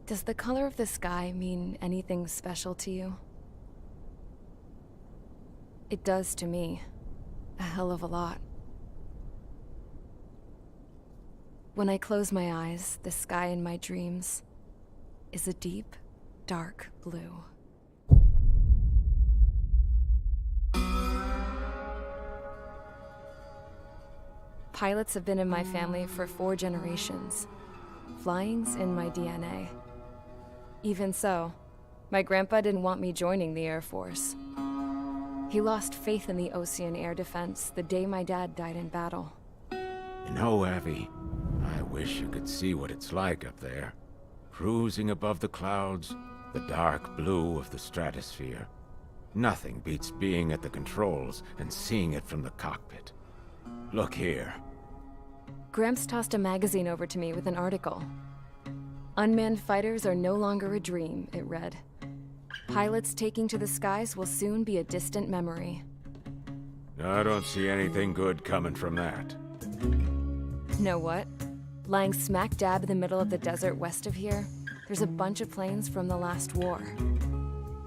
Does the color of the sky mean anything special to you? It does to me. A hell of a lot. When I close my eyes, the sky in my dreams is a deep, dark blue. Pilots have been in my family for 4 generations. Flying's in my DNA. Even so, my grandpa didn't want me joining the Air Force. He lost faith in the ocean air defense the day my dad died in battle. You know, Abby, I wish you could see what it's like up there. Cruising above the clouds, the dark blue of the stratosphere. Nothing beats being at the controls and seeing it from the cockpit. Look here. Gramps tossed a magazine over to me with an article. Unmanned fighters are no longer a dream, it read. Pilots taking to the skies will soon be a distant memory. I don't see anything good coming from that. Know what? Lying smack dab in the middle of the desert west of here, there's a bunch of planes from the last war.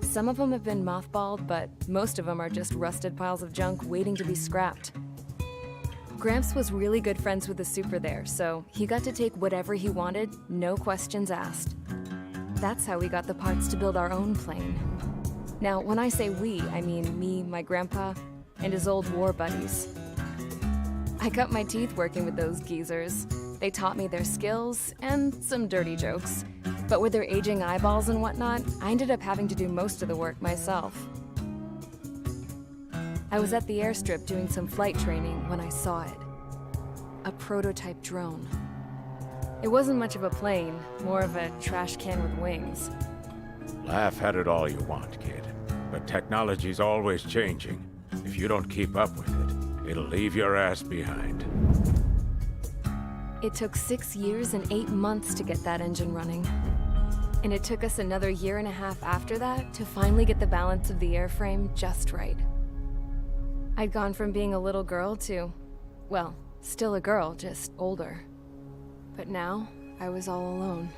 Some of them have been mothballed, but most of them are just rusted piles of junk waiting to be scrapped. Gramps was really good friends with the super there, so he got to take whatever he wanted, no questions asked. That's how we got the parts to build our own plane. Now, when I say we, I mean me, my grandpa, and his old war buddies. I cut my teeth working with those geezers. They taught me their skills, and some dirty jokes. But with their aging eyeballs and whatnot, I ended up having to do most of the work myself. I was at the airstrip doing some flight training when I saw it. A prototype drone. It wasn't much of a plane, more of a trash can with wings. Laugh at it all you want, kid. But technology's always changing. If you don't keep up with it, it'll leave your ass behind. It took 6 years and 8 months to get that engine running. And it took us another 1.5 years after that to finally get the balance of the airframe just right. I'd gone from being a little girl to, well, still a girl, just older. But now, I was all alone.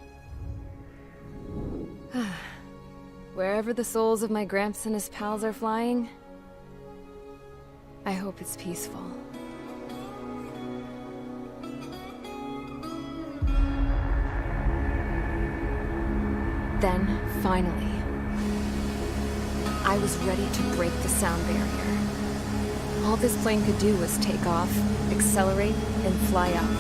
Wherever the souls of my Gramps and his pals are flying, I hope it's peaceful. Then, finally, I was ready to break the sound barrier. All this plane could do was take off, accelerate, and fly up.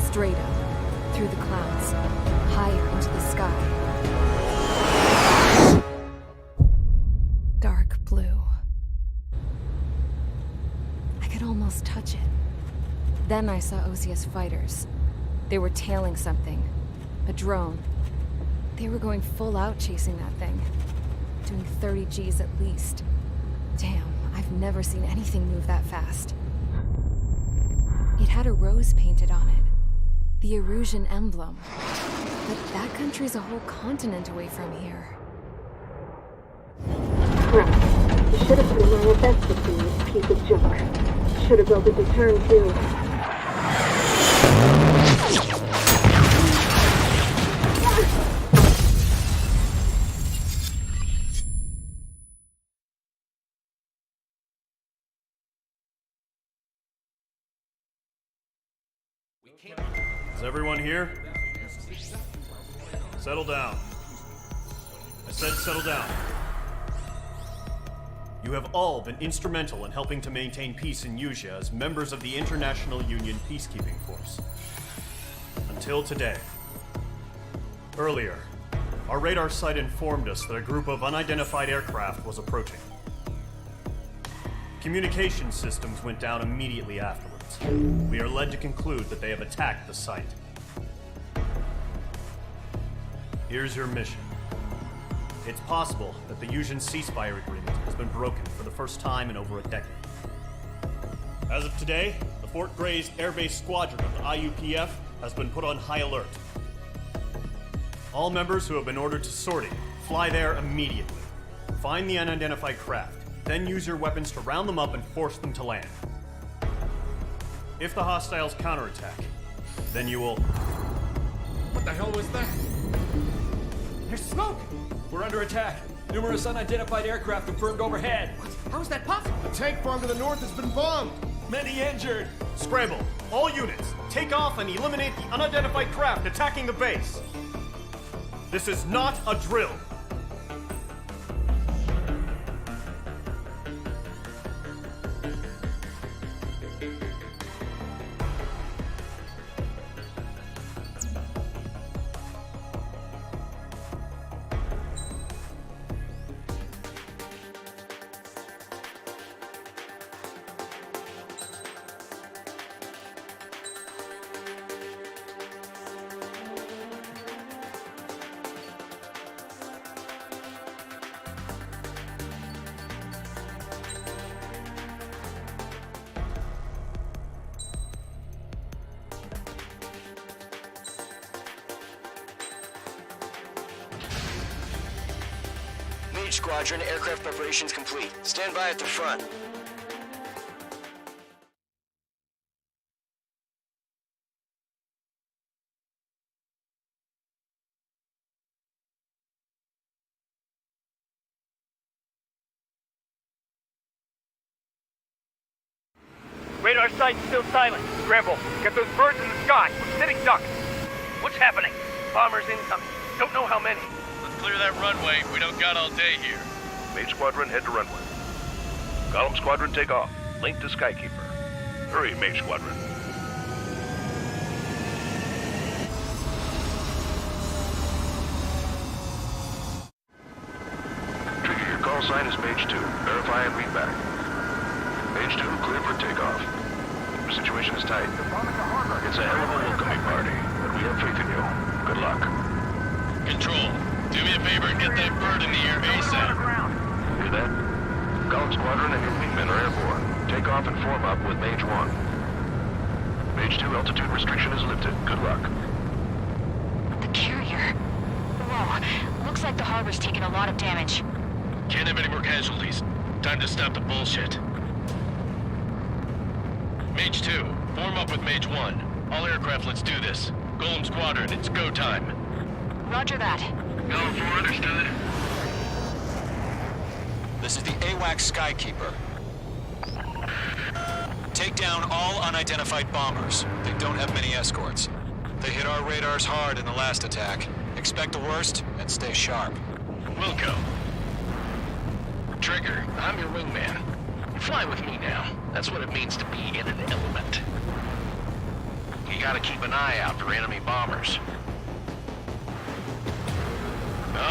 Straight up, through the clouds, higher into the sky. Dark blue. I could almost touch it. Then I saw Osia's fighters. They were tailing something. A drone. They were going full out chasing that thing. Doing 30 Gs at least. Damn, I've never seen anything move that fast. It had a rose painted on it. The Erusian emblem. But that country's a whole continent away from here. Crap. You should have put in my events with me, this piece of junk. Should have built a deterrent too. Is everyone here? Settle down. I said settle down. You have all been instrumental in helping to maintain peace in Usea as members of the International Union Peacekeeping Force. Until today. Earlier, Our radar site informed us that a group of unidentified aircraft was approaching. Communication systems went down immediately afterwards. We are led to conclude that they have attacked the site. Here's your mission. It's possible that the Yuuzhan ceasefire agreement has been broken for the first time in over a decade. As of today, the Fort Gray's Air Base Squadron of the IUPF has been put on high alert. All members who have been ordered to sortie, fly there immediately. Find the unidentified craft, then use your weapons to round them up and force them to land. If the hostiles counterattack, then you will... What the hell was that? There's smoke! We're under attack. Numerous unidentified aircraft confirmed overhead. What? How is that possible? A tank farm to the north has been bombed. Many injured. Scramble! All units, take off and eliminate the unidentified craft attacking the base! This is not a drill! Squadron, aircraft preparations complete. Stand by at the front. Radar site's still silent. Scramble. Get those birds in the sky. We're sitting ducks. What's happening? Bombers incoming. Don't know how many. Let's clear that runway. We don't got all day here. Mage Squadron, head to runway. Column Squadron, take off. Link to Skykeeper. Hurry, Mage Squadron. Trigger, your call sign is Mage 2. Verify and read back. Mage 2, clear for takeoff. The situation is tight. It's a hell of a welcoming party, but we have faith in you. Good luck. Control, do me a favor and get that bird in the air ASAP. Hear that? Column Squadron and your wingmen are airborne. Take off and form up with Mage 1. Mage 2, altitude restriction is lifted. Good luck. The carrier. Whoa, looks like the harbor's taken a lot of damage. Can't have any more casualties. Time to stop the bullshit. Mage 2, form up with Mage 1. All aircraft, let's do this. Golem Squadron, it's go time. Roger that. Go for understood. This is the AWAC Skykeeper. Take down all unidentified bombers. They don't have many escorts. They hit our radars hard in the last attack. Expect the worst and stay sharp. Wilco. Trigger, I'm your wingman. Fly with me now. That's what it means to be in an element. You gotta keep an eye out for enemy bombers.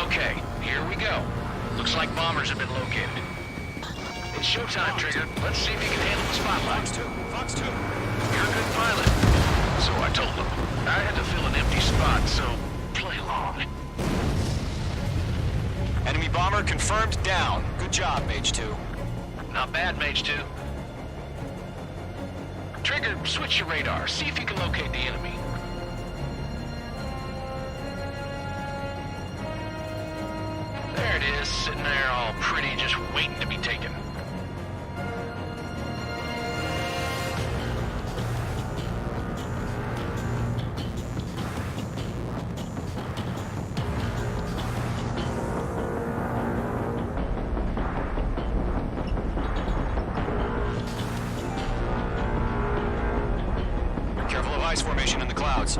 Okay, here we go. Looks like bombers have been located. It's showtime, Trigger. Let's see if you can handle the spotlight. Fox 2. You're a good pilot. So I told them. I had to fill an empty spot, so play along. Enemy bomber confirmed down. Good job, Mage 2. Not bad, Mage 2. Trigger, switch your radar. See if you can locate the enemy. There it is, sitting there all pretty, just waiting to be taken. Careful of ice formation in the clouds.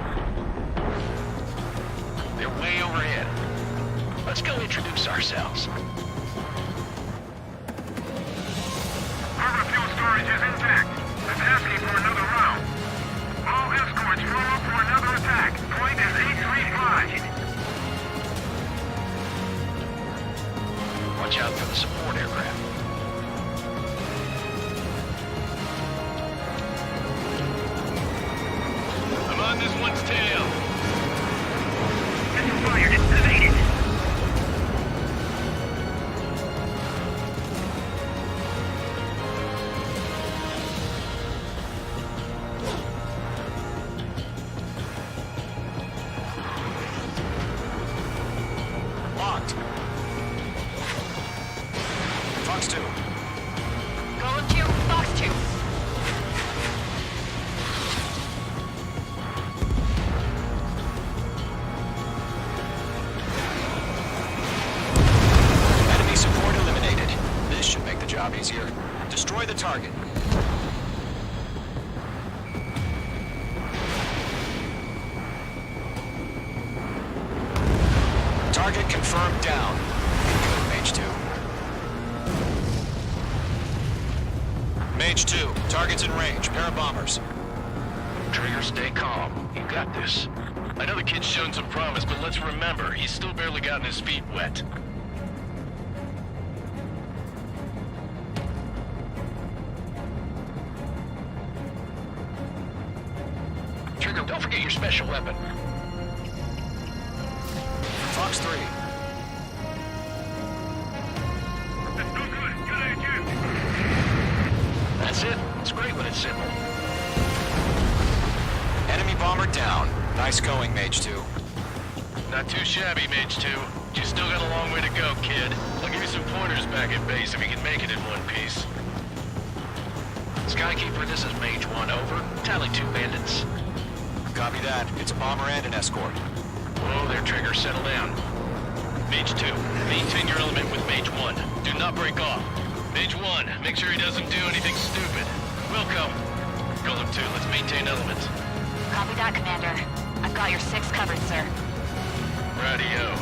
They're way overhead. Let's go introduce ourselves. Harbor fuel storage is intact. It's asking for another round. All escorts form up for another attack. Point is 835. watch out for the support aircraft. I'm on this one's tail. Missile fired. Evaded. Locked. Fox 2. Golem 2, Fox 2. Enemy support eliminated. This should make the job easier. Destroy the target. Target confirmed down. Good, Mage 2. Mage 2, target's in range. Pair of bombers. Trigger, stay calm. You got this. I know the kid's shown some promise, but let's remember, he's still barely gotten his feet wet. Trigger, don't forget your special weapon. Fox 3. That's no good. Good idea. That's it. It's great when it's simple. Enemy bomber down. Nice going, Mage 2. Not too shabby, Mage 2. You still got a long way to go, kid. I'll give you some pointers back at base if you can make it in one piece. Skykeeper, this is Mage 1, over. Tally 2 bandits. Copy that. It's a bomber and an escort. Whoa there, Trigger. Settle down. Mage 2, maintain your element with Mage 1. Do not break off. Mage 1, make sure he doesn't do anything stupid. Wilco. Golem 2, let's maintain element. Copy that, Commander. I've got your 6 covered, sir. Radio.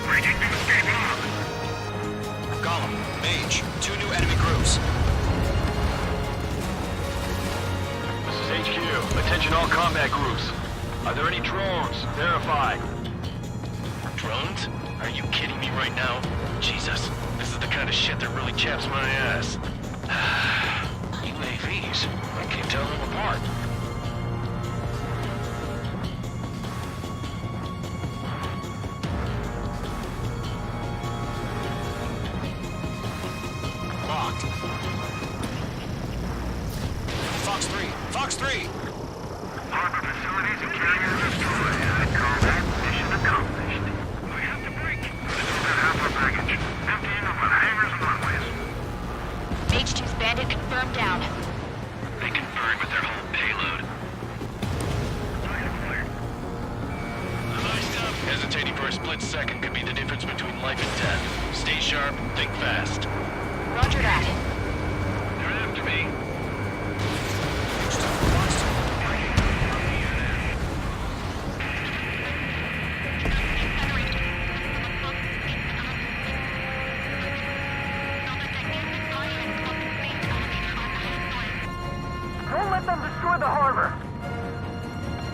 Breaking the escape lock. Golem, Mage, 2 new enemy groups. This is HQ. Attention all combat groups. Are there any drones? Verify. Drones? Are you kidding me right now? Jesus, this is the kind of shit that really chaps my ass. UAVs. I can't tell them apart. Locked. Fox 3. Fox 3. Harbor facilities and carriers destroyed. Combat mission accomplished. We have to break. This is about half our package. Emptying of our hangars and runways. Mage 2's bandit confirmed down. They conferred with their whole payload. Hesitating for a split second could be the difference between life and death. Stay sharp, think fast. Roger that. They're after me. Don't let them destroy the harbor.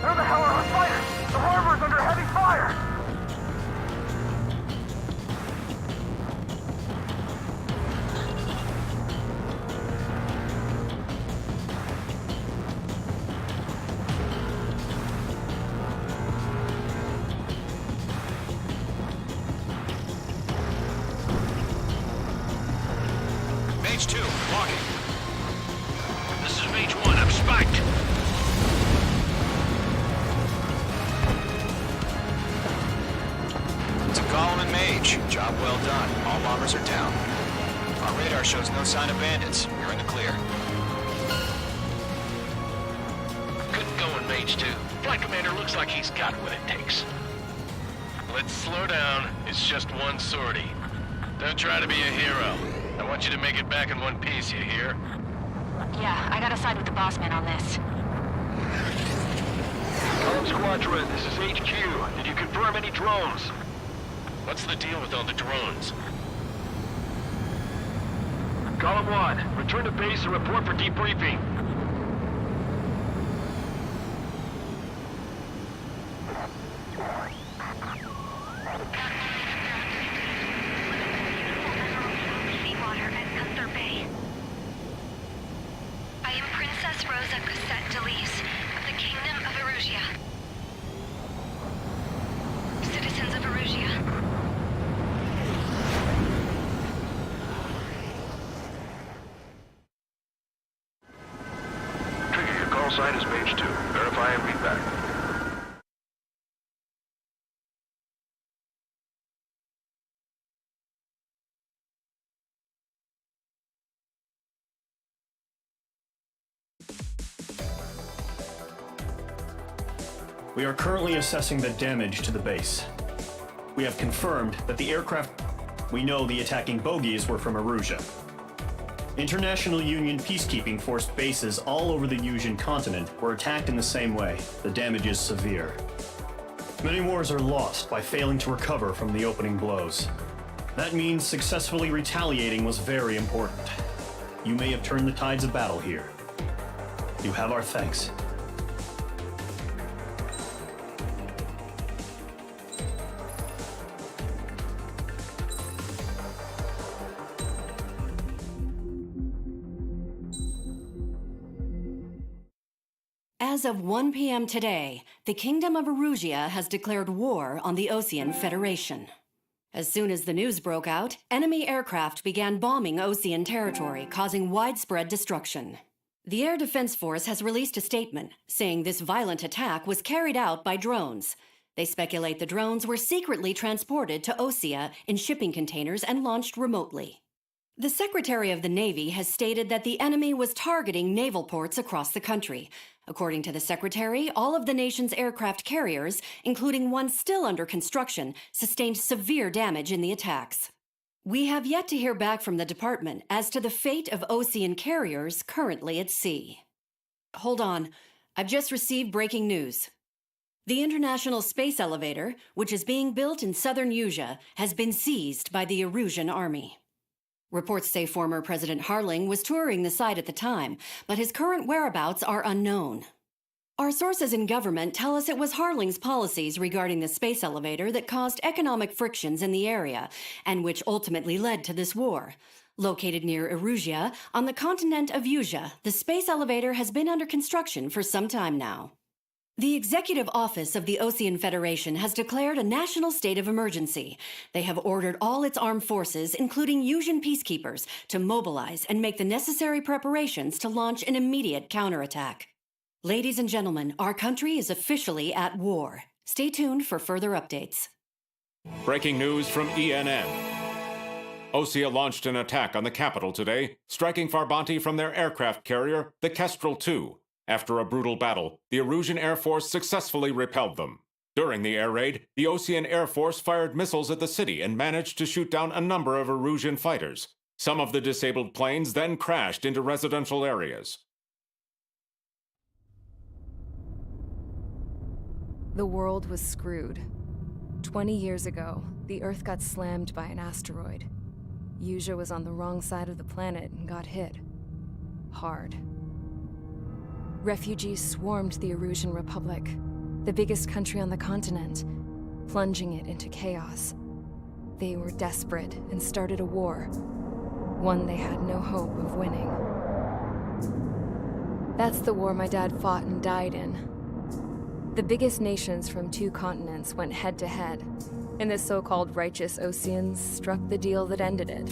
Where the hell are our fighters? The harbor's under heavy fire. Mage 2, walking. This is Mage 1, I'm spiked. To Golem and Mage. Job well done. All bombers are down. Our radar shows no sign of bandits. You're in the clear. Good going, Mage 2. Flight Commander looks like he's got what it takes. Let's slow down. It's just one sortie. Don't try to be a hero. I want you to make it back in one piece, you hear? Yeah, I gotta side with the boss man on this. Golem Squadron, this is HQ. Did you confirm any drones? What's the deal with all the drones? Column 1, return to base and report for debriefing. Sign is page 2. Verify and read back. We are currently assessing the damage to the base. We have confirmed that the aircraft... We know the attacking bogies were from Erusia. International Union peacekeeping force bases all over the Yusian continent were attacked in the same way. The damage is severe. Many wars are lost by failing to recover from the opening blows. That means successfully retaliating was very important. You may have turned the tides of battle here. You have our thanks. As of 1 p.m. today, the Kingdom of Erusia has declared war on the Osean Federation. As soon as the news broke out, enemy aircraft began bombing Osean territory, causing widespread destruction. The Air Defense Force has released a statement saying this violent attack was carried out by drones. They speculate the drones were secretly transported to Osea in shipping containers and launched remotely. The Secretary of the Navy has stated that the enemy was targeting naval ports across the country. According to the Secretary, all of the nation's aircraft carriers, including one still under construction, sustained severe damage in the attacks. We have yet to hear back from the department as to the fate of Osean carriers currently at sea. Hold on, I've just received breaking news. The International Space Elevator, which is being built in southern Yusia, has been seized by the Erusian army. Reports say former President Harling was touring the site at the time, but his current whereabouts are unknown. Our sources in government tell us it was Harling's policies regarding the space elevator that caused economic frictions in the area, and which ultimately led to this war. Located near Erusia, on the continent of Yusia, the space elevator has been under construction for some time now. The Executive Office of the Osean Federation has declared a national state of emergency. They have ordered all its armed forces, including Yusian peacekeepers, to mobilize and make the necessary preparations to launch an immediate counterattack. Ladies and gentlemen, our country is officially at war. Stay tuned for further updates. Breaking news from ENN. Osea launched an attack on the capital today, striking Farbanti from their aircraft carrier, the Kestrel II. After a brutal battle, the Erusian Air Force successfully repelled them. During the air raid, the Osean Air Force fired missiles at the city and managed to shoot down a number of Erusian fighters. Some of the disabled planes then crashed into residential areas. The world was screwed. 20 years ago, the Earth got slammed by an asteroid. Yusia was on the wrong side of the planet and got hit. Hard. Refugees swarmed the Erusian Republic, the biggest country on the continent, plunging it into chaos. They were desperate and started a war, one they had no hope of winning. That's the war my dad fought and died in. The biggest nations from 2 continents went head-to-head, and the so-called righteous Oseans struck the deal that ended it.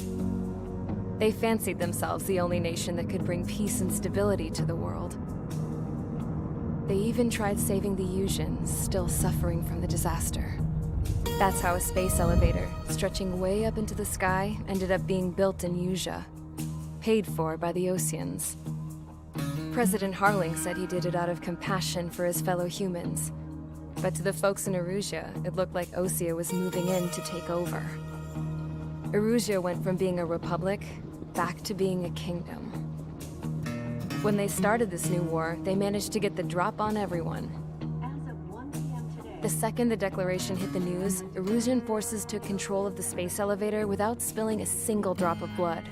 They fancied themselves the only nation that could bring peace and stability to the world. They even tried saving the Yusians, still suffering from the disaster. That's how a space elevator, stretching way up into the sky, ended up being built in Yusia, paid for by the Oseans. President Harling said he did it out of compassion for his fellow humans. But to the folks in Erusia, it looked like Osea was moving in to take over. Erusia went from being a republic back to being a kingdom. When they started this new war, they managed to get the drop on everyone. As of 1 p.m. today, The second the declaration hit the news, Erusian forces took control of the space elevator without spilling a single drop of blood.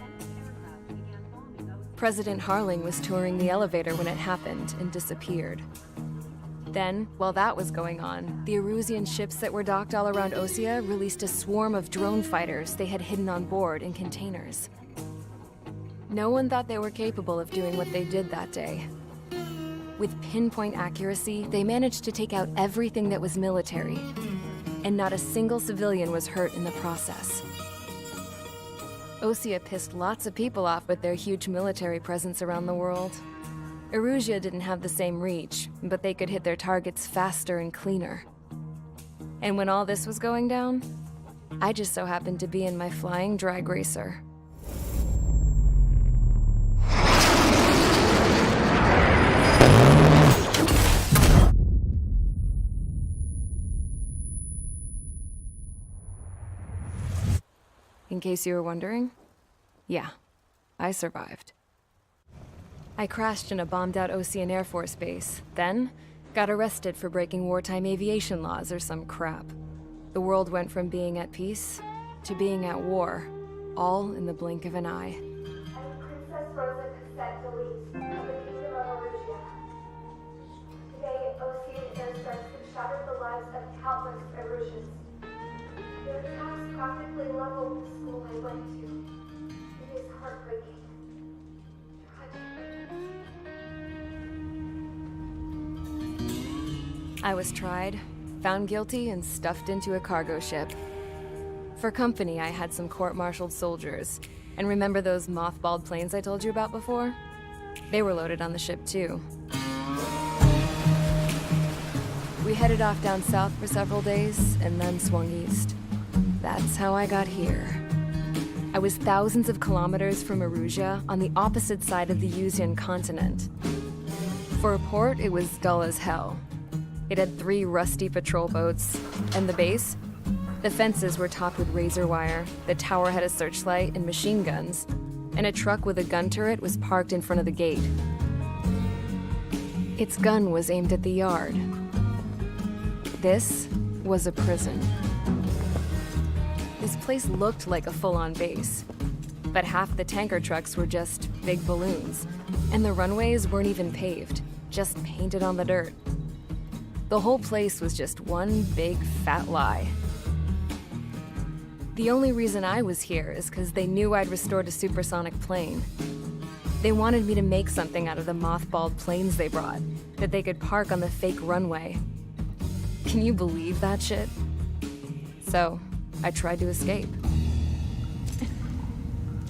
President Harling was touring the elevator when it happened and disappeared. Then, while that was going on, the Erusian ships that were docked all around Osea released a swarm of drone fighters they had hidden on board in containers. No one thought they were capable of doing what they did that day. With pinpoint accuracy, they managed to take out everything that was military, and not a single civilian was hurt in the process. Osea pissed lots of people off with their huge military presence around the world. Erusia didn't have the same reach, but they could hit their targets faster and cleaner. And when all this was going down, I just so happened to be in my flying drag racer. In case you were wondering, yeah, I survived. I crashed in a bombed-out Ocean Air Force base, then got arrested for breaking wartime aviation laws or some crap. The world went from being at peace to being at war, all in the blink of an eye. I'm Princess Rosa Cassette Delise of the Kingdom of Erusia. Today, Ocean airstrikes have shattered the lives of countless Erusians. Their attacks practically leveled the school I went to. It is heartbreaking. I was tried, found guilty, and stuffed into a cargo ship. For company, I had some court-martialed soldiers. And remember those mothballed planes I told you about before? They were loaded on the ship, too. We headed off down south for several days, and then swung east. That's how I got here. I was thousands of kilometers from Erusia, on the opposite side of the Usian continent. For a port, it was dull as hell. It had 3 rusty patrol boats, and the base? The fences were topped with razor wire, the tower had a searchlight and machine guns, and a truck with a gun turret was parked in front of the gate. Its gun was aimed at the yard. This was a prison. This place looked like a full-on base, but half the tanker trucks were just big balloons, and the runways weren't even paved, just painted on the dirt. The whole place was just one big fat lie. The only reason I was here is because they knew I'd restored a supersonic plane. They wanted me to make something out of the mothballed planes they brought, that they could park on the fake runway. Can you believe that shit? So, I tried to escape.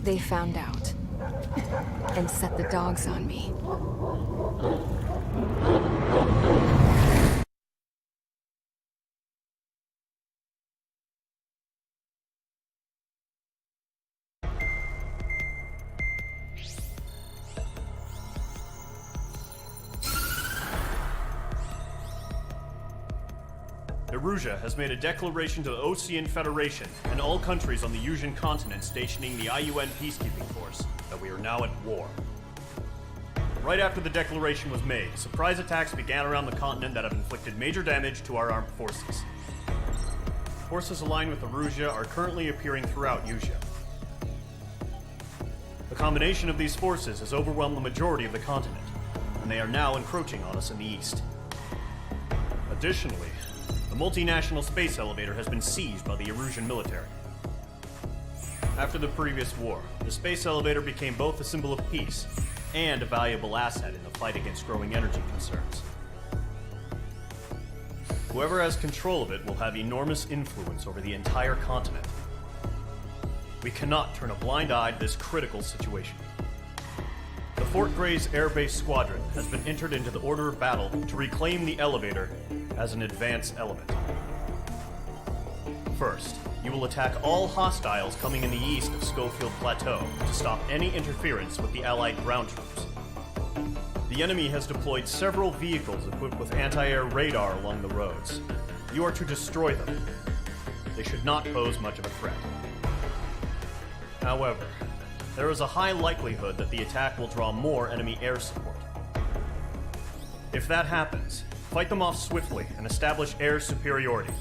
They found out, and set the dogs on me. Erusia has made a declaration to the Ocean Federation and all countries on the Usian continent stationing the IUN peacekeeping force that we are now at war. Right after the declaration was made, surprise attacks began around the continent that have inflicted major damage to our armed forces. Forces aligned with Erusia are currently appearing throughout Usia. The combination of these forces has overwhelmed the majority of the continent, and they are now encroaching on us in the east. Additionally, the multinational space elevator has been seized by the Erusian military. After the previous war, the space elevator became both a symbol of peace and a valuable asset in the fight against growing energy concerns. Whoever has control of it will have enormous influence over the entire continent. We cannot turn a blind eye to this critical situation. The Fort Gray's Air Base Squadron has been entered into the order of battle to reclaim the elevator as an advance element. First, you will attack all hostiles coming in the east of Schofield Plateau to stop any interference with the Allied ground troops. The enemy has deployed several vehicles equipped with anti-air radar along the roads. You are to destroy them. They should not pose much of a threat. However, there is a high likelihood that the attack will draw more enemy air support. If that happens, fight them off swiftly and establish air superiority.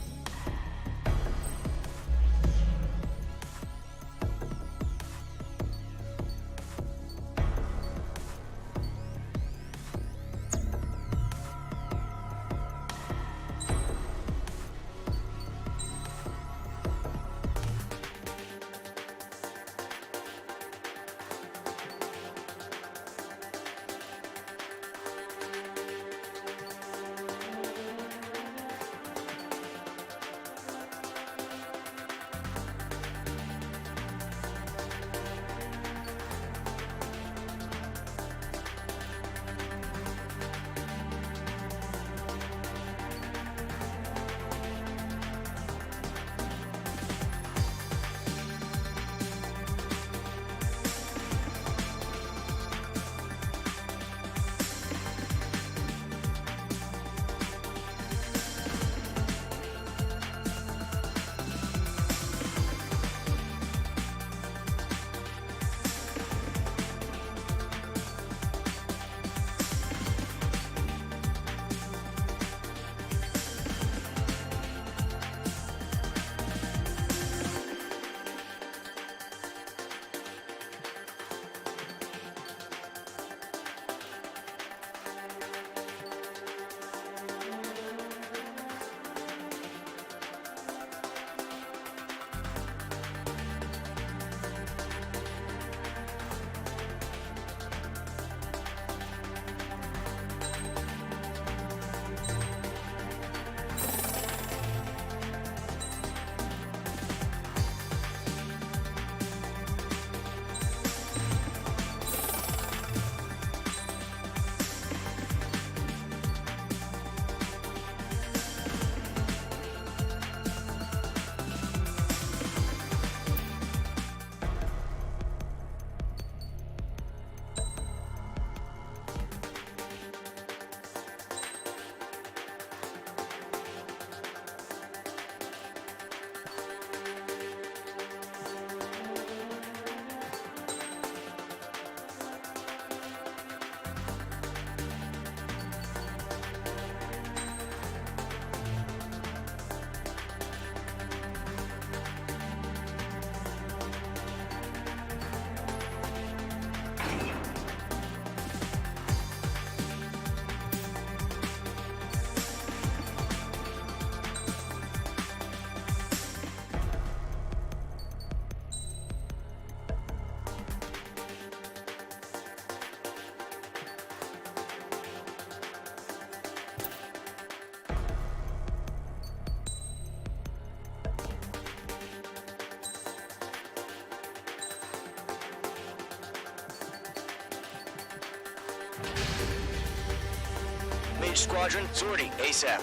Mage Squadron, sortie, ASAP.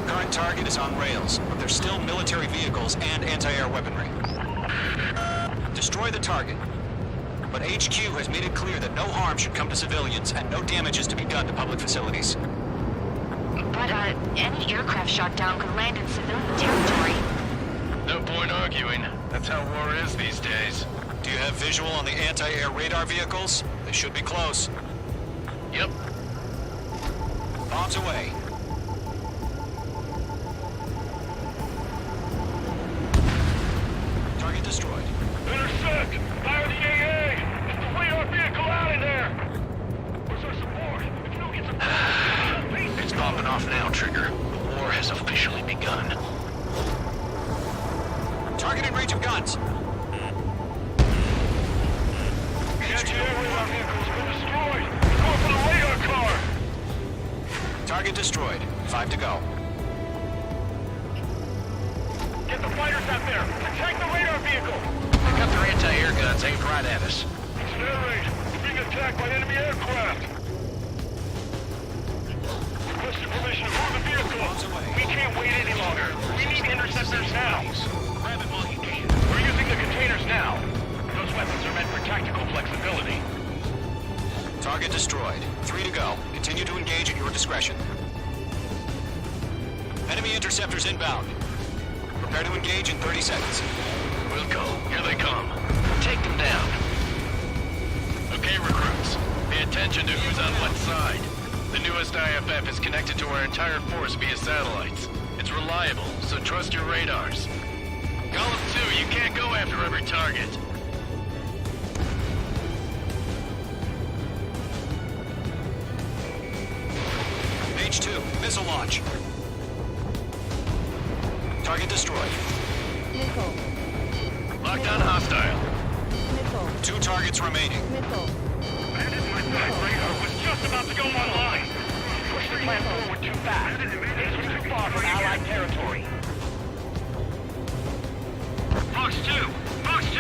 Current target is on rails, but there's still military vehicles and anti-air weaponry. Destroy the target. But HQ has made it clear that no harm should come to civilians and no damage is to be done to public facilities. But, any aircraft shot down could land in civilian territory. No point arguing. That's how war is these days. Do you have visual on the anti-air radar vehicles? They should be close. Yep. Bombs away. Target destroyed. Intersect! Fire the AA! Get the radar vehicle out of there! Where's our support? If you don't get support... It's popping off now, Trigger. The war has officially begun. Target in range of guns. Radar vehicle's been destroyed! We're going for the radar car! Target destroyed. 5 to go. Get the fighters out there! Attack the radar vehicle! They got their anti-air guns aimed right at us. Accelerate! We're being attacked by enemy aircraft! Requesting permission to move the vehicle! We can't wait any longer! We need interceptors now! Grab it while you can. We're using the containers now! Those weapons are meant for tactical flexibility. Target destroyed. 3 to go. Continue to engage at your discretion. Enemy interceptors inbound. Prepare to engage in 30 seconds. We'll go. Here they come. Take them down. Okay, recruits. Pay attention to who's on what side. The newest IFF is connected to our entire force via satellites. It's reliable, so trust your radars. Column 2, you can't go after every target. Page 2, missile launch. Target destroyed. Missile. Locked on hostile. Missile. 2 targets remaining. Missile. Radar was just about to go online. Push the plan forward too fast. This was too far from Allied territory. Fox 2! Fox 2!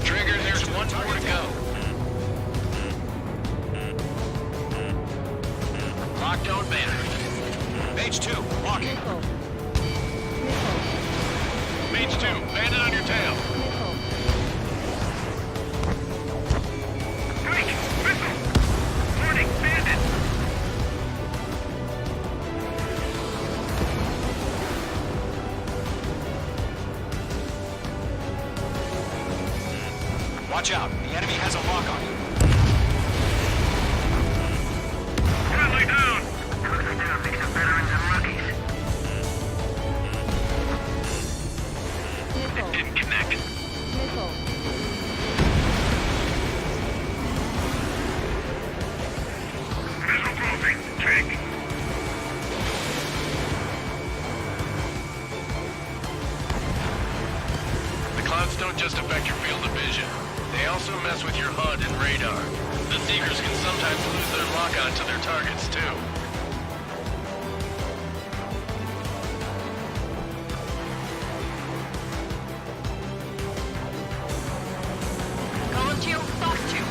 Trigger, there's one more to go. Locked on banner. Page 2, walking. Missile. Missile. Mage 2, bandit on your tail. Missile. Strike! Missile! Warning, bandit! Watch out. The enemy has a lock on you. Friendly down! Closing down, mix of veterans and rookies. Missile. Didn't connect. Missile. Missile closing. Take. The clouds don't just affect your field of vision. They also mess with your HUD and radar. The Seekers can sometimes lose their lock-on to their targets, too. Column 2, Fox 2.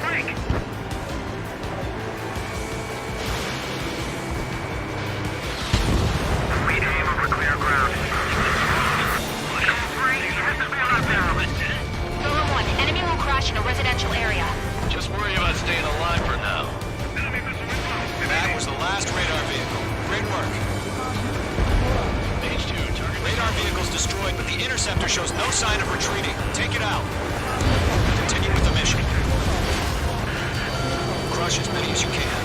Break! We aim over clear ground. Column 1, enemy will crash in a residential area. Just worry about staying alive for now. That was the last radar vehicle. Great work. Page 2, target Radar vehicle's destroyed, but the interceptor shows no sign of retreating. Take it out. Continue with the mission. Crush as many as you can.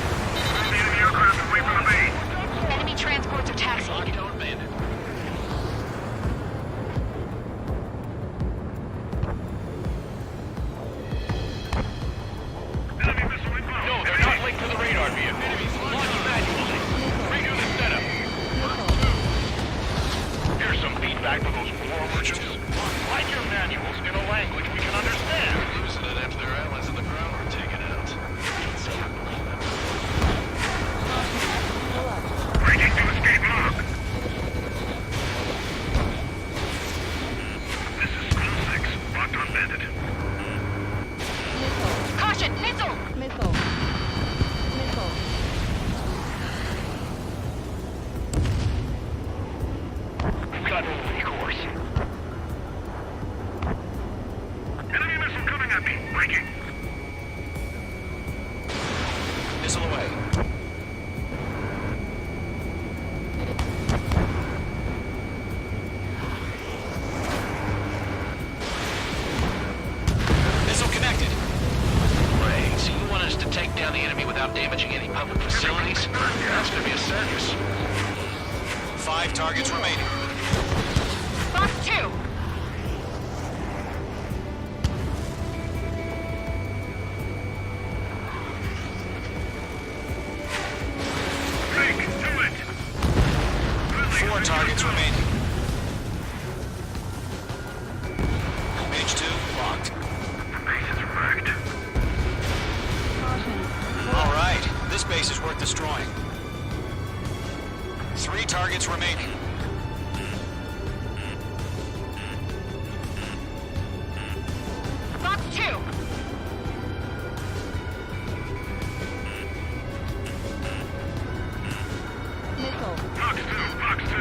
Enemy aircraft away from the base. Enemy transports are taxiing. Locked on bandit. Enemy missile inbound. No, they're not linked to the radar vehicle. Enemies launch manually. Bring down the enemy without damaging any public facilities? That's gonna be a circus. 5 targets remaining. Fox 2! Break, do it! 4 targets remaining. Mage 2 locked. The base is wrecked. All right, this base is worth destroying. 3 targets remaining. Fox 2! Fox 2.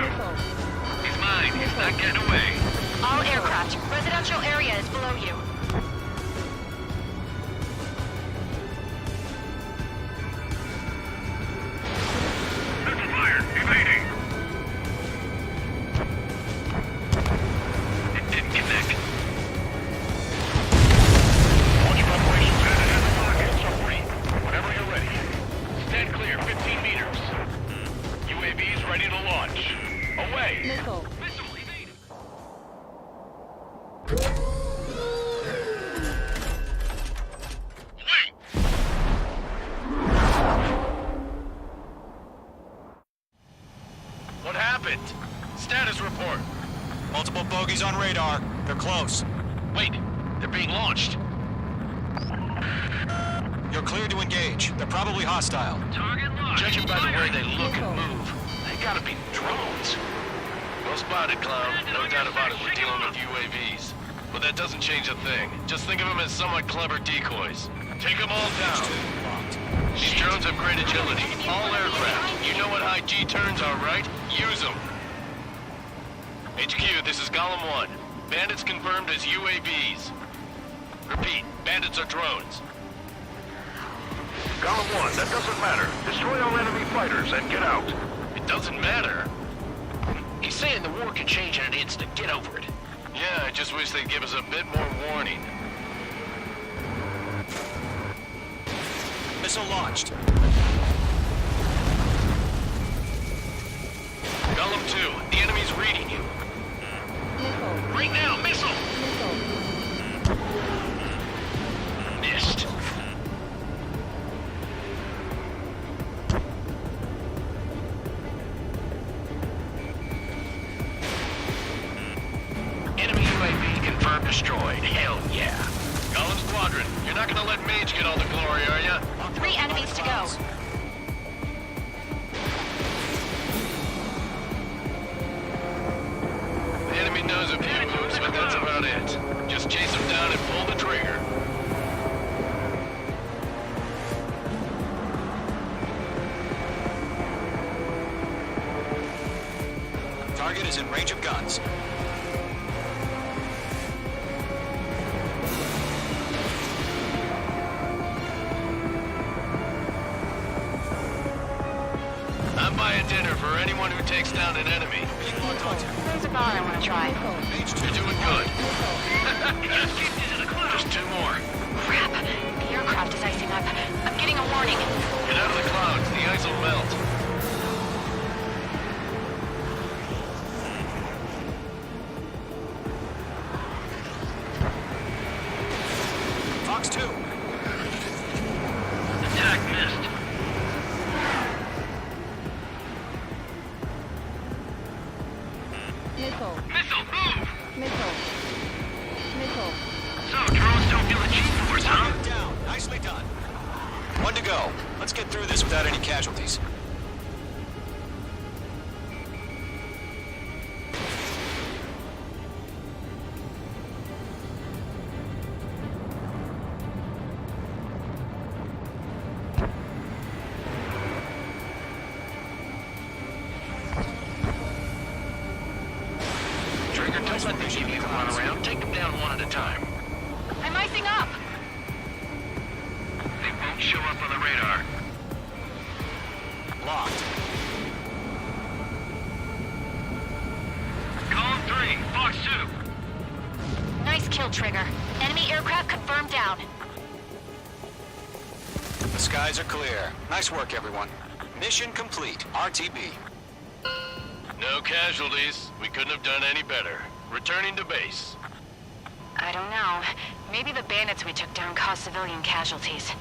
He's mine. He's not getting away. All aircraft, residential area is below you. Missile fired. Evading. It didn't connect. Launch preparations headed in the target. So whenever you're ready. Stand clear. 15 meters. UAVs ready to launch. Away. Missile evading. What happened? Status report. Multiple bogeys on radar. They're close. Wait, they're being launched. You're cleared to engage. They're probably hostile. Target locked. Judging by the way they look and move, they gotta be drones. Well spotted, Clown. No doubt about it, we're dealing with UAVs. But that doesn't change a thing. Just think of them as somewhat clever decoys. Take them all down. These drones have great agility. All aircraft. You know what high G turns are, right? Use them. HQ, this is Golem 1. Bandits confirmed as UAVs. Repeat, bandits are drones. Golem 1, that doesn't matter. Destroy all enemy fighters and get out. It doesn't matter. He's saying the war can change in an instant. Get over it. Yeah, I just wish they'd give us a bit more warning. Missile launched. Golem 2, the enemy's reading you. Right now, missile! Missed. Enemy UAV confirmed destroyed. Hell yeah. Golem Squadron, you're not gonna let Mage get all the glory, are ya? 3 enemies to go. The enemy knows a few moves, but that's about it. Just chase them down and pull the trigger. Target is in range of guns. I'm buying dinner for anyone who takes down an enemy. There's a bar I want to try. You're doing good. Just 2 more. Crap. The aircraft is icing up. I'm getting a warning. Get out of the clouds. The ice will melt. Fox 2. Attack missed. Missile, move! So, drones don't feel the G-force, huh? Target down. Nicely done. 1 to go. Let's get through this without any casualties. Trigger, don't let these UAVs run around. Take them down one at a time. I'm icing up. They won't show up on the radar. Locked. Column 3, Fox 2. Nice kill, Trigger. Enemy aircraft confirmed down. The skies are clear. Nice work, everyone. Mission complete. RTB. No casualties. We couldn't have done any better. Returning to base. I don't know. Maybe the bandits we took down caused civilian casualties.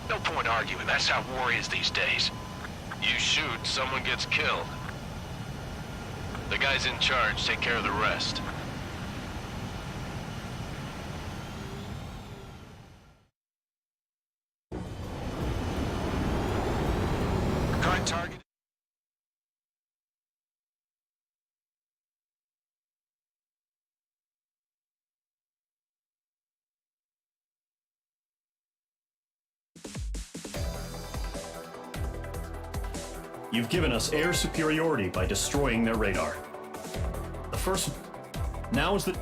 No point arguing. That's how war is these days. You shoot, someone gets killed. The guys in charge take care of the rest. Current target. You've given us air superiority by destroying their radar. The first... Now is the...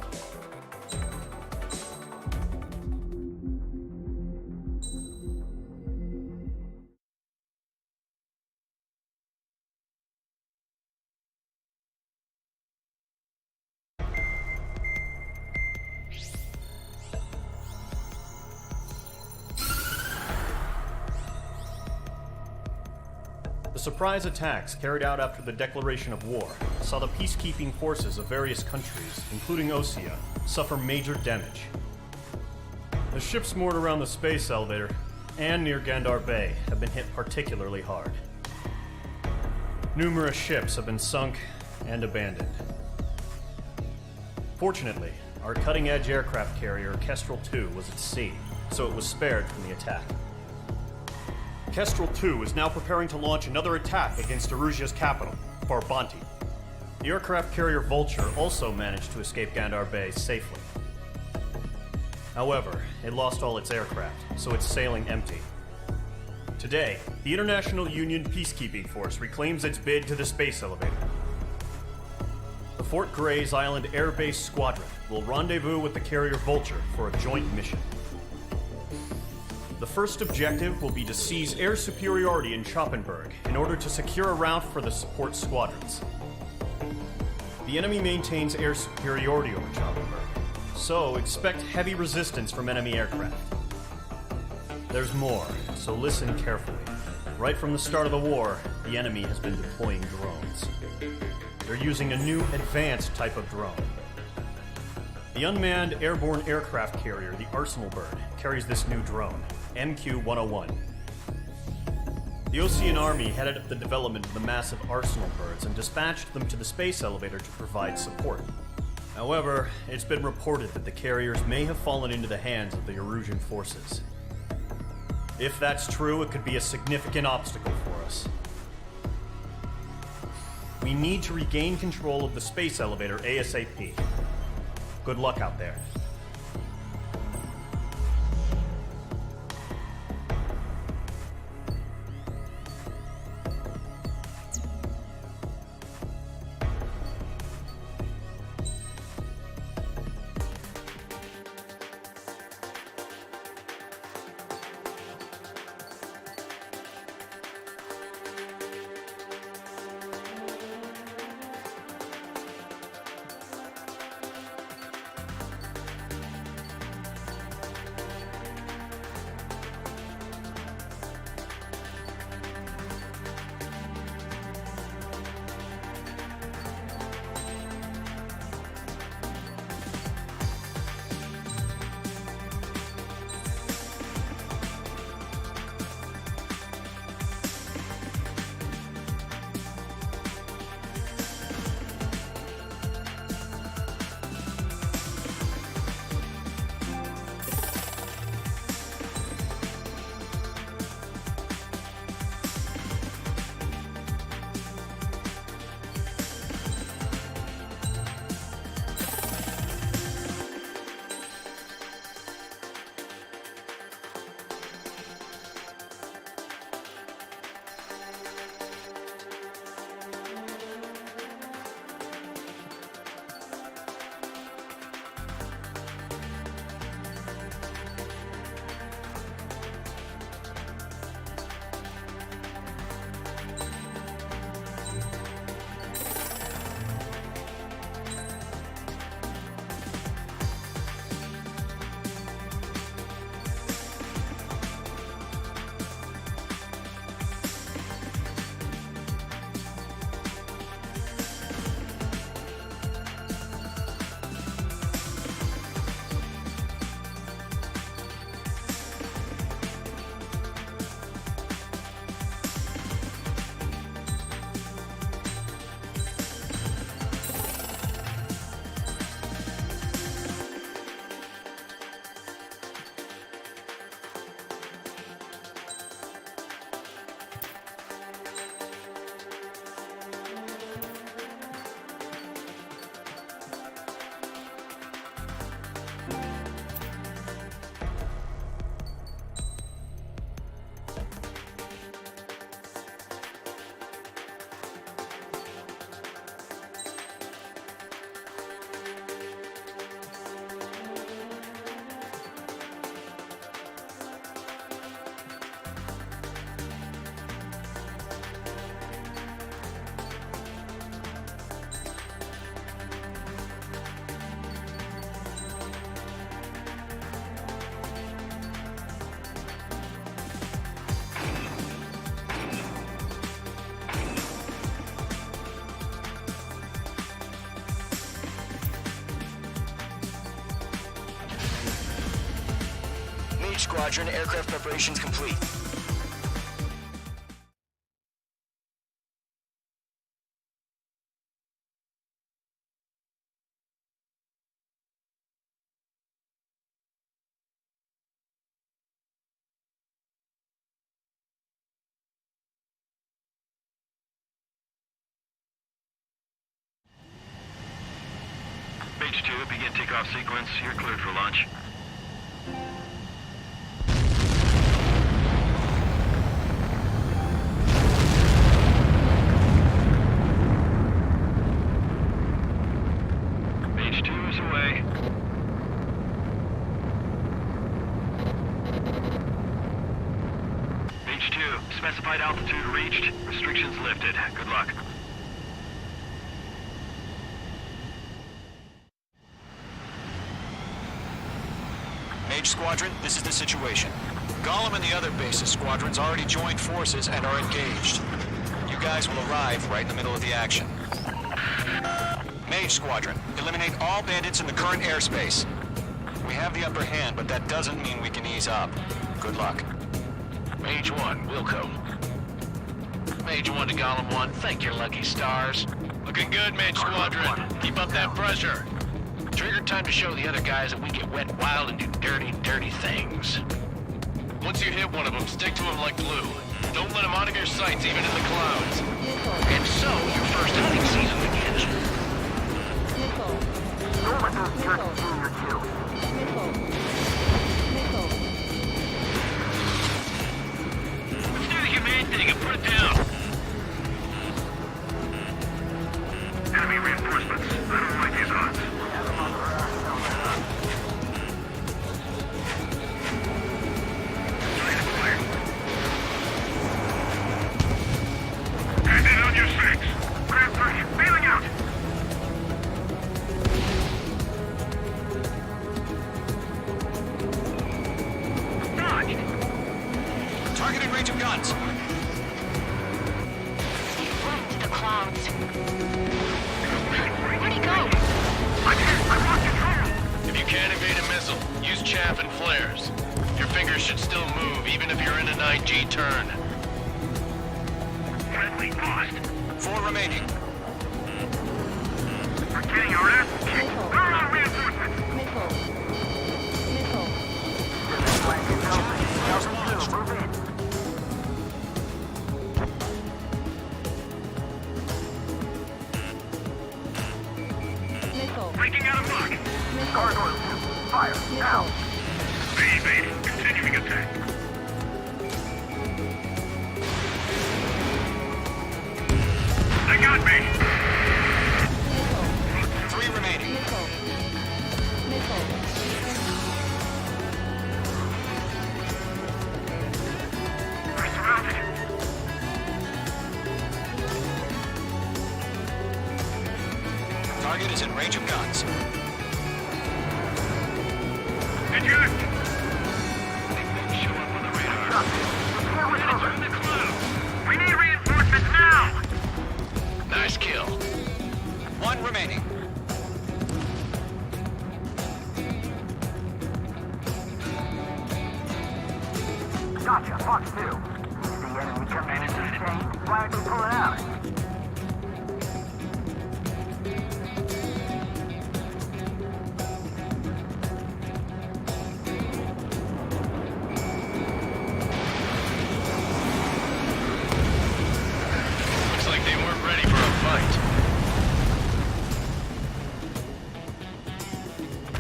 The surprise attacks carried out after the declaration of war saw the peacekeeping forces of various countries, including Osea, suffer major damage. The ships moored around the space elevator and near Gandar Bay have been hit particularly hard. Numerous ships have been sunk and abandoned. Fortunately, our cutting-edge aircraft carrier Kestrel II was at sea, so it was spared from the attack. Kestrel II is now preparing to launch another attack against Erusia's capital, Farbanti. The aircraft carrier Vulture also managed to escape Gandar Bay safely. However, it lost all its aircraft, so it's sailing empty. Today, the International Union Peacekeeping Force reclaims its bid to the space elevator. The Fort Gray's Island Air Base Squadron will rendezvous with the carrier Vulture for a joint mission. The first objective will be to seize air superiority in Schoppenberg in order to secure a route for the support squadrons. The enemy maintains air superiority over Schoppenberg, so expect heavy resistance from enemy aircraft. There's more, so listen carefully. Right from the start of the war, the enemy has been deploying drones. They're using a new advanced type of drone. The unmanned airborne aircraft carrier, the Arsenal Bird, carries this new drone, MQ-101. The Osean Army headed up the development of the massive Arsenal Birds and dispatched them to the space elevator to provide support. However, it's been reported that the carriers may have fallen into the hands of the Erusian forces. If that's true, it could be a significant obstacle for us. We need to regain control of the space elevator ASAP. Good luck out there. Mage Squadron, aircraft preparations complete. Mage 2, begin takeoff sequence. You're cleared for launch. Mage 2 is away. Mage 2, specified altitude reached. Restrictions lifted. Good luck. Mage Squadron, this is the situation. Gollum and the other bases squadrons already joined forces and are engaged. You guys will arrive right in the middle of the action. Mage Squadron, eliminate all bandits in the current airspace. We have the upper hand, but that doesn't mean we can ease up. Good luck. Mage 1, Wilco. Mage 1 to Gollum 1, thank your lucky stars. Looking good, Mage Squadron. Keep up that pressure. Trigger time to show the other guys that we get wet wild and do dirty, dirty things. Once you hit one of them, stick to him like glue. Don't let him out of your sights, even in the clouds. And so, your first hunting season begins. Don't let those jerks do your kill. Let's do the humane thing and put it down. Enemy reinforcements. I don't like these odds. Hand in on your six. Grand pressure. Bailing out. Dodged. Target in range of guns. Run to the clouds. Where'd he go? I lost control. If you can't evade a missile, use chaff and flares. Your fingers should still move, even if you're in an IG turn. Friendly lost. 4 remaining. We're getting our ass kicked. Throw out reinforcements. Breaking out of luck. Corridor 2. Fire. Now. They evaded. Continuing attack. They got me. 3 remaining. We're surrounded. Target is in range of guns. Eject. Show up on the radar. They're in the clouds. We need reinforcements now. Nice kill. 1 remaining. Gotcha. Fox 2. The enemy coming into the chain. Why aren't they pulling out? Looks like they weren't ready for a fight.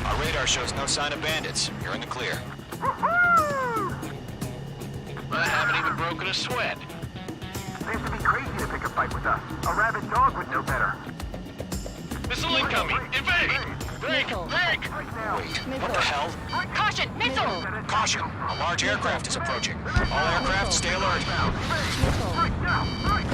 Our radar shows no sign of bandits. You're in the clear. I haven't even broken a sweat. They have to be crazy to pick a fight with us. A rabid dog would know better. Missile incoming! Evade! Break! Break! Wait, what the hell? Caution! Missile! Caution! A large aircraft is approaching. All aircraft, stay alert. Right now! Right!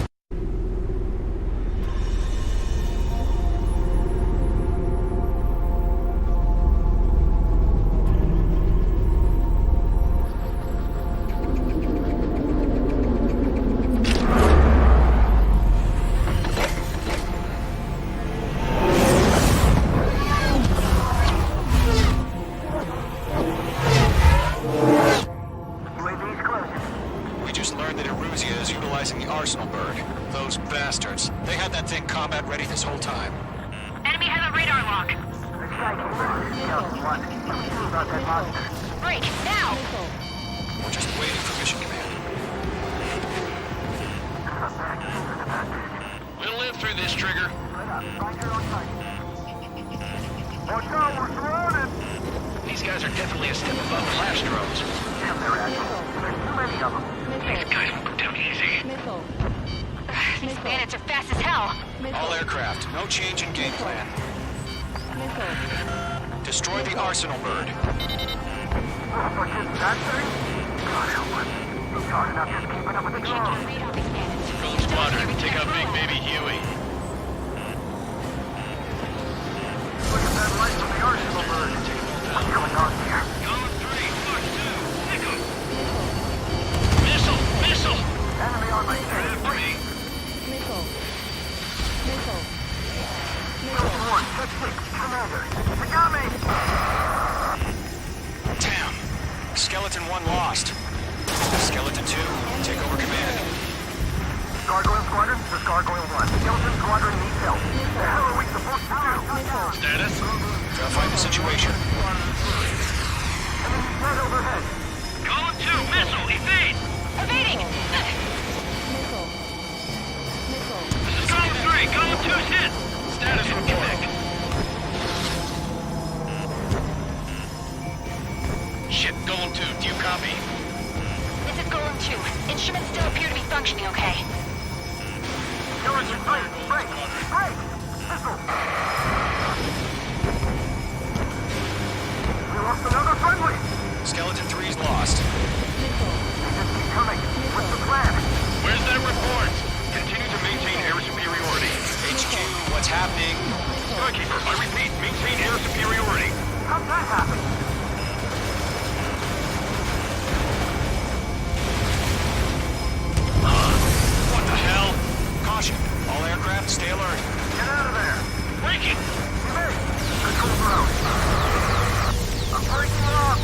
neutralizing the arsenal bird. Those bastards. They had that thing combat ready this whole time. Enemy has a radar lock. Break, now! We're just waiting for mission command. We'll live through this, Trigger. Watch out, we're surrounded! These guys are definitely a step above the last drones. Damn, they're actual. There's too many of them. These guys won't go down easy. These bandits are fast as hell. All aircraft, no change in game plan. Destroy the arsenal bird. For just that thing? God help us. It's hard enough just keeping up with the drones. Gold Squadron, take out Big Baby Huey. Look at that light from the arsenal bird. What's going on here? Going 3, push 2, pick 'em. Missile! Missile! Enemy on my tail. After me. Kills 1, hit 6, commander. They got me! Damn. Skeleton 1 lost. Skeleton 2, take over command. Gargoyle Squadron, this is Gargoyle 1. Skeleton Squadron needs help. The hell are we supposed to do? Status? Verify the situation. Enemy dead overhead. Column 2, missile, evade! Evading! This is Column 3, Column 2's hit! Status report. Shit, Column 2, do you copy? This is Golem 2. Instruments still appear to be functioning okay. Skeleton 3, break! Break! Missile! We lost another friendly! Skeleton 3's lost. They just keep coming. What's the plan? Where's that report? Continue to maintain air superiority. HQ, what's happening? Skykeeper, I repeat, maintain air superiority. How'd that happen? What the hell? Caution. All aircraft, stay alert. Get out of there! Break it! Hey! Control ground! I'm breaking off!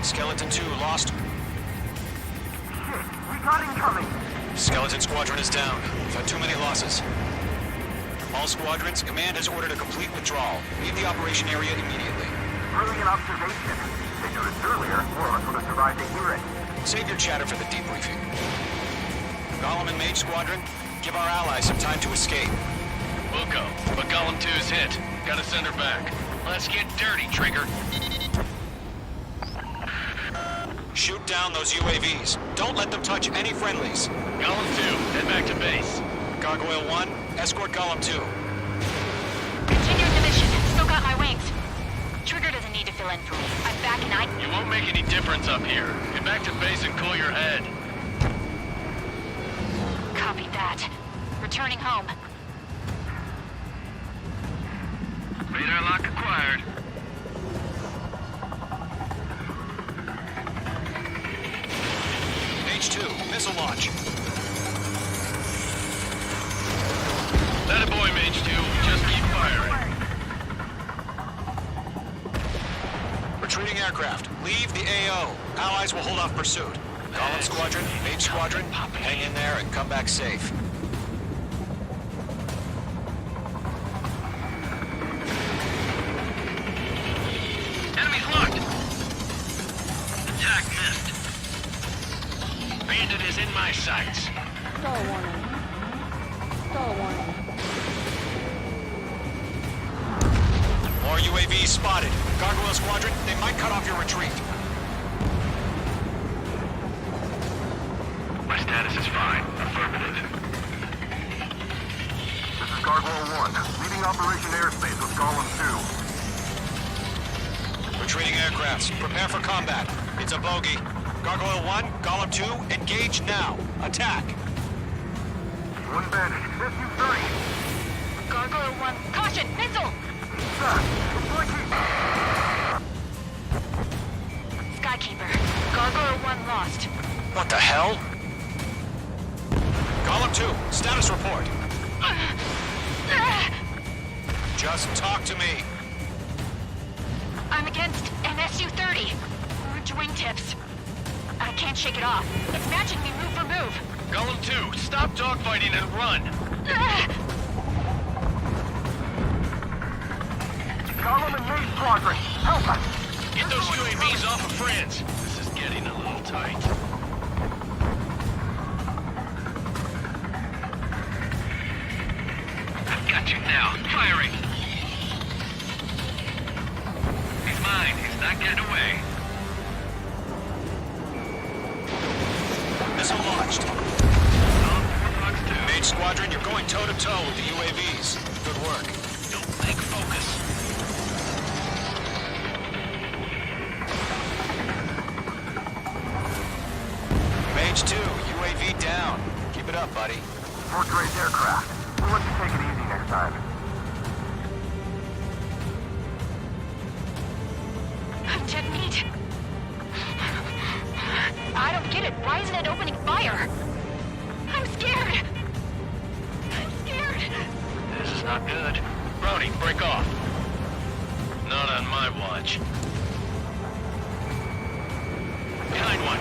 Skeleton 2 lost. Shit, we got incoming! Skeleton Squadron is down. We've had too many losses. All squadrons, command has ordered a complete withdrawal. Leave the operation area immediately. Brilliant observation. They noticed earlier, more of us would have survived to hear it. Save your chatter for the debriefing. Golem and Mage Squadron, give our allies some time to escape. We'll go, but Golem 2's hit. Gotta send her back. Let's get dirty, Trigger. Shoot down those UAVs. Don't let them touch any friendlies. Golem 2, head back to base. Gargoyle 1, escort Golem 2. Continuing the mission. Still got my wings. Trigger doesn't need to fill in for me. I'm back and You won't make any difference up here. Get back to base and cool your head. Copy that. Returning home. Radar lock acquired. H2, missile launch. That a boy, Mage 2. Just keep firing. Retreating aircraft, leave the AO. Allies will hold off pursuit. Golem Squadron, Mage Squadron, hang in there and come back safe. Enemy's locked. Attack missed. Bandit is in my sights. Star warning. Star warning. More UAVs spotted. Gargoyle Squadron, they might cut off your retreat. My status is fine. Affirmative. This is Gargoyle 1, leading Operation Airspace with Golem 2. Retreating aircrafts, prepare for combat. It's a bogey. Gargoyle 1, Golem 2, engage now. Attack. One bandit, SU-30. Gargoyle 1. Caution! Missile! Skykeeper. Gargoyle 1 lost. What the hell? Golem 2, status report. Just talk to me. I'm against an SU-30. Orange wingtips. I can't shake it off. It's matching me move for move. Golem 2, stop dogfighting and run! Golem and Maze Squadron, help us! Get those UAVs off of friends! This is getting a little tight. I've got you now. Firing! He's mine. He's not getting away. Missile launched. Mage Squadron, you're going toe-to-toe with the UAVs. Good work. Don't think focus. Mage 2, UAV down. Keep it up, buddy. Fort Gray's aircraft. We'll let you take it easy next time. I'm dead meat. I don't get it. Why isn't it opening fire? I'm scared. I'm scared. This is not good. Brody, break off. Not on my watch. Behind one.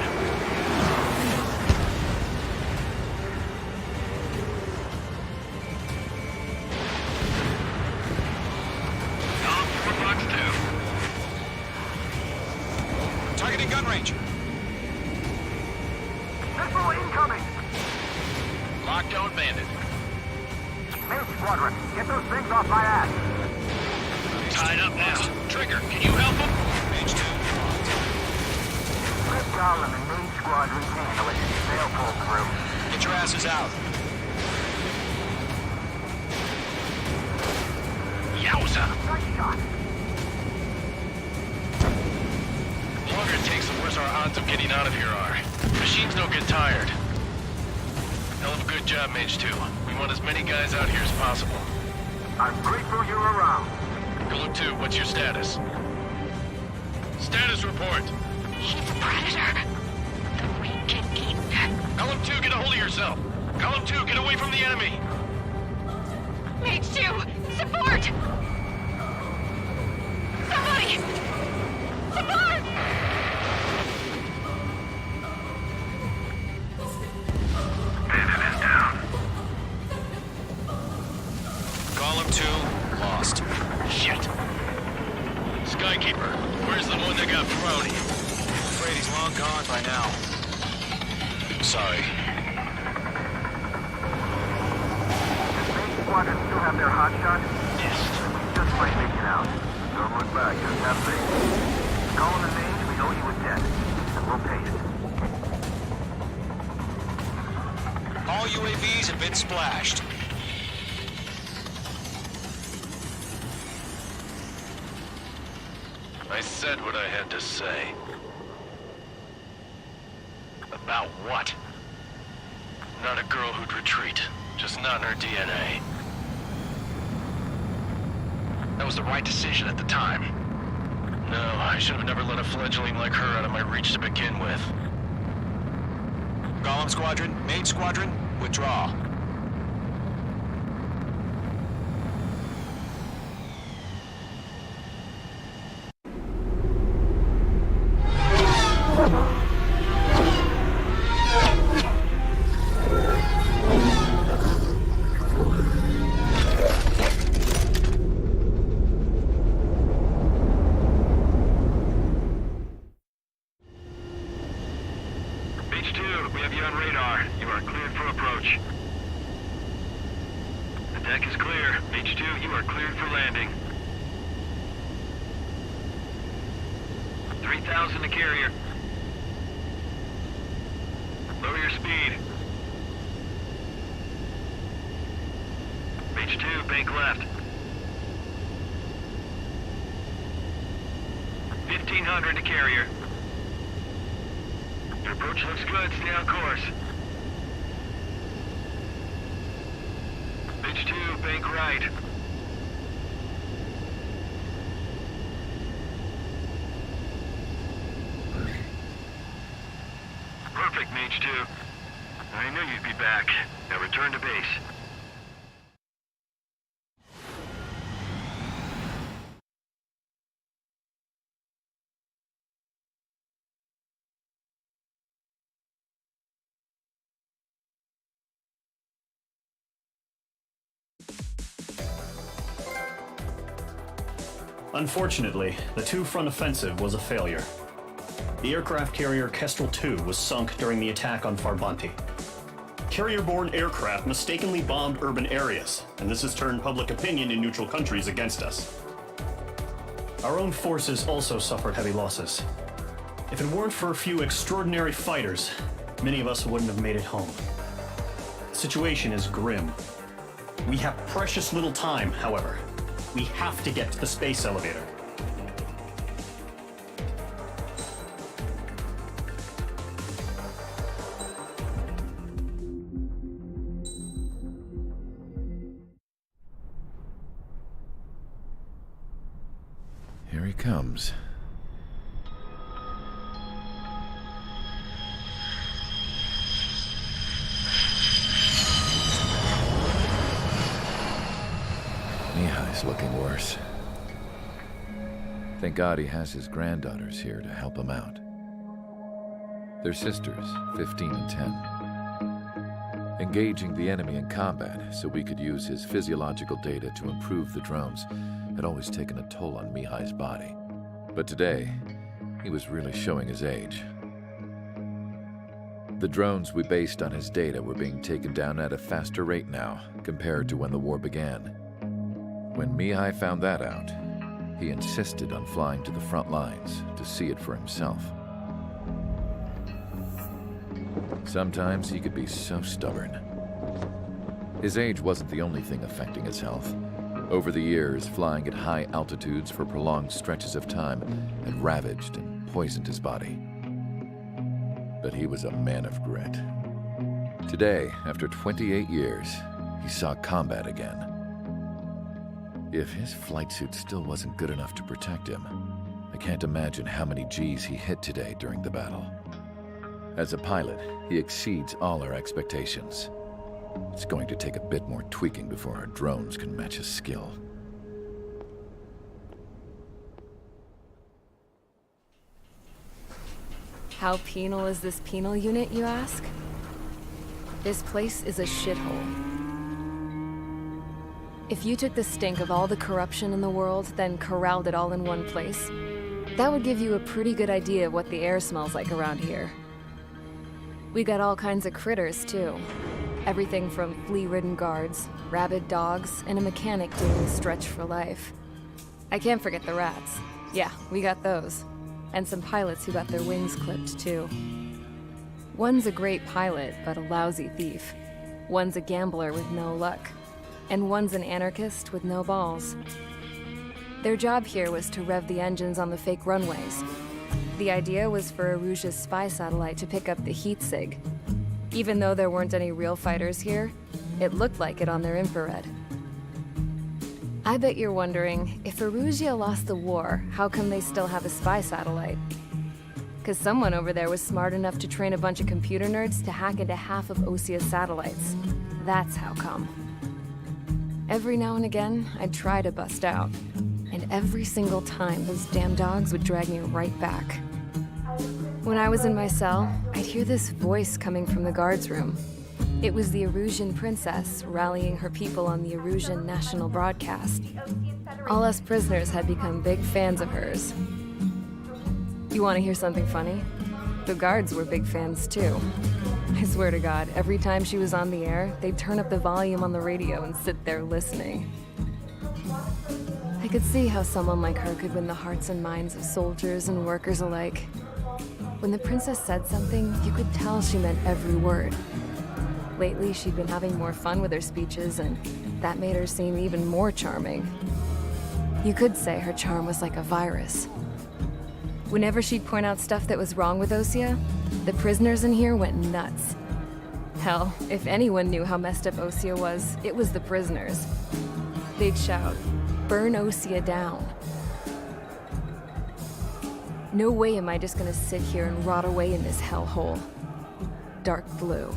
Targeting gun range. Missile incoming! Lockdown bandit. Maze Squadron, get those things off my ass! Tied up now. Trigger, can you help him? Mage 2. Let Golem and Maze Squadron handle it. They'll pull through. Get your asses out. Yowza! Nice shot! The longer it takes, the worse our odds of getting out of here are. Machines don't get tired. Hell of a good job, Mage 2. We want as many guys out here as possible. I'm grateful you're around. Golem 2, what's your status? Status report. He's a predator. We can eat. Golem 2, get a hold of yourself. Golem 2, get away from the enemy. Mage 2, support! Somebody! Support! Bandit is down. Golem 2, lost. Shit. Skykeeper, where's the one that got Brody? Afraid he's long gone by now. Sorry. Maze Squadron still have their hotshot? Yes. Just might make it out. Don't look back, just have faith. Golem and Maze, we owe you a debt. And we'll pay it. All UAVs have been splashed. I said what I had to say. About what? Not a girl who'd retreat. Just not in her DNA. That was the right decision at the time. No, I should have never let a fledgling like her out of my reach to begin with. Golem Squadron, Mage Squadron, withdraw. Beach 2, we have you on radar. You are cleared for approach. The deck is clear. Beach 2, you are cleared for landing. 3,000 to carrier. Lower your speed. Beach 2, bank left. 1,500 to carrier. Your approach looks good. Stay on course. Beach 2, bank right. Perfect, Mage 2. I knew you'd be back. Now return to base. Unfortunately, the two-front offensive was a failure. The aircraft carrier Kestrel II was sunk during the attack on Farbanti. Carrier-borne aircraft mistakenly bombed urban areas, and this has turned public opinion in neutral countries against us. Our own forces also suffered heavy losses. If it weren't for a few extraordinary fighters, many of us wouldn't have made it home. The situation is grim. We have precious little time, however. We have to get to the space elevator. Here he comes. Mihai's looking worse. Thank God he has his granddaughters here to help him out. They're sisters, 15 and 10. Engaging the enemy in combat so we could use his physiological data to improve the drones had always taken a toll on Mihai's body. But today, he was really showing his age. The drones we based on his data were being taken down at a faster rate now compared to when the war began. When Mihai found that out, he insisted on flying to the front lines to see it for himself. Sometimes he could be so stubborn. His age wasn't the only thing affecting his health. Over the years, flying at high altitudes for prolonged stretches of time had ravaged and poisoned his body. But he was a man of grit. Today, after 28 years, he saw combat again. If his flight suit still wasn't good enough to protect him, I can't imagine how many G's he hit today during the battle. As a pilot, he exceeds all our expectations. It's going to take a bit more tweaking before our drones can match his skill. How penal is this penal unit, you ask? This place is a shithole. If you took the stink of all the corruption in the world, then corralled it all in one place, that would give you a pretty good idea of what the air smells like around here. We got all kinds of critters, too. Everything from flea-ridden guards, rabid dogs, and a mechanic doing the stretch for life. I can't forget the rats. Yeah, we got those. And some pilots who got their wings clipped, too. One's a great pilot, but a lousy thief. One's a gambler with no luck. And one's an anarchist with no balls. Their job here was to rev the engines on the fake runways. The idea was for Erusia's spy satellite to pick up the heat sig. Even though there weren't any real fighters here, it looked like it on their infrared. I bet you're wondering, if Erusia lost the war, how come they still have a spy satellite? Because someone over there was smart enough to train a bunch of computer nerds to hack into half of Osia's satellites. That's how come. Every now and again, I'd try to bust out. And every single time, those damn dogs would drag me right back. When I was in my cell, I'd hear this voice coming from the guards room. It was the Erusian princess rallying her people on the Erusian national broadcast. All us prisoners had become big fans of hers. You want to hear something funny? The guards were big fans too. I swear to God, every time she was on the air, they'd turn up the volume on the radio and sit there listening. I could see how someone like her could win the hearts and minds of soldiers and workers alike. When the princess said something, you could tell she meant every word. Lately, she'd been having more fun with her speeches, and that made her seem even more charming. You could say her charm was like a virus. Whenever she'd point out stuff that was wrong with Osia, the prisoners in here went nuts. Hell, if anyone knew how messed up Osia was, it was the prisoners. They'd shout, "Burn Osia down." No way am I just gonna sit here and rot away in this hellhole. Dark blue.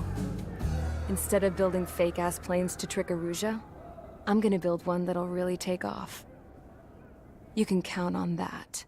Instead of building fake-ass planes to trick Erusia, I'm gonna build one that'll really take off. You can count on that.